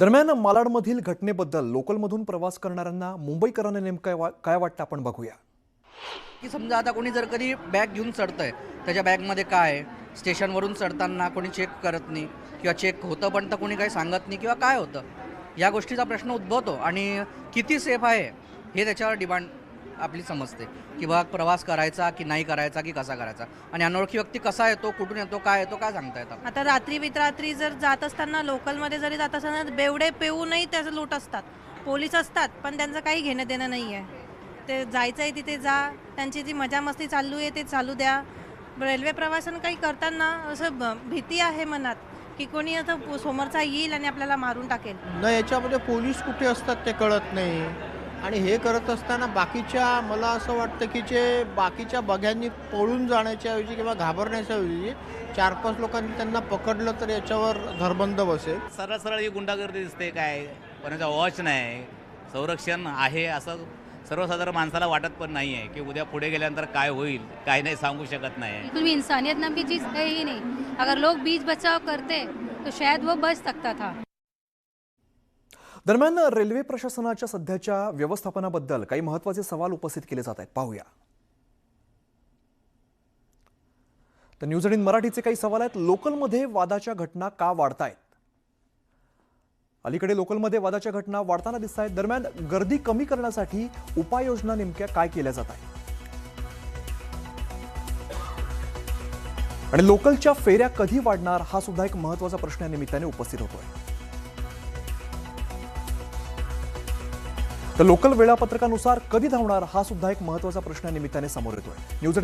दरम्यान मालाडमधील घटनेबद्दल लोकलमधून प्रवास करणाऱ्यांना मुंबईकरांना नेमकं काय वाटतं आपण बघूया। की समजा आता कोणी जर कधी बॅग घेऊन चढतंय, त्याच्या बॅगमध्ये काय आहे, स्टेशनवरून चढताना कोणी चेक करत नाही किंवा चेक होतं पण तर कोणी काही सांगत नाही किंवा काय होतं, या गोष्टीचा प्रश्न उद्भवतो आणि किती सेफ आहे हे त्याच्यावर डिमांड आपली समजते की बा प्रवास करायचा की नाही करायचा की कसा करायचा आणि अनोळखी व्यक्ती कसा येतो, कुठून येतो, काय सांगता येतं। आता रात्री वित्रात्री जर जात असताना लोकलमध्ये जरी जात असताना बेवडे पेऊनही त्याचं लूट असतात, पोलीस असतात पण त्यांचं काही घेणं देणं नाही आहे। ते जायचं आहे तिथे जा, त्यांची जी मजा मस्ती चालू आहे ते चालू द्या। रेल्वे प्रवासन काही करताना असं भीती आहे मनात की कोणी आता समोरचा येईल आणि आपल्याला मारून टाकेल। न याच्यामध्ये पोलीस कुठे असतात ते कळत नाही आणि हे करत असताना बाकीच्या मला असं वाटतं की जे बाकीच्या बघ्यांनी पळून जाण्याच्या ऐवजी किंवा घाबरण्याच्या ऐवजी 4-5 लोकांनी त्यांना पकडलं तर याच्यावर धरबंद बसेल। सरळ सरळ ही गुंडागर्दी दिसते, काय कोणाचा वॉच नाही, संरक्षण आहे असं सर्वसाधारण माणसाला वाटत पण नाही आहे की उद्या पुढे गेल्यानंतर काय होईल काय नाही सांगू शकत नाही। बिल्कुल भी इंसानियत नाम की चीज़ है ही नहीं। अगर लोग बीच बचाव करते तो शायद वो बच सकता था। दरम्यान रेल्वे प्रशासनाच्या सध्याच्या व्यवस्थापनाबद्दल काही महत्त्वाचे सवाल उपस्थित केले जात आहेत, पाहूया। तर न्यूज 18 मराठीचे काही सवाल आहेत। लोकलमध्ये वादाच्या घटना का वाढतायत? अलीकडे लोकलमध्ये वादाच्या घटना वाढताना दिसत आहेत। दरम्यान गर्दी कमी करण्यासाठी उपाययोजना नेमक्या काय केल्या जात आहेत? आणि लोकलच्या फेऱ्या कधी वाढणार हा सुद्धा एक महत्त्वाचा प्रश्न या निमित्ताने उपस्थित होतोय। तर लोकल वेळापत्रकानुसार कधी धावणार हा सुद्धा एक महत्त्वाचा प्रश्न या निमित्ताने समोर येतोय। न्यूज 18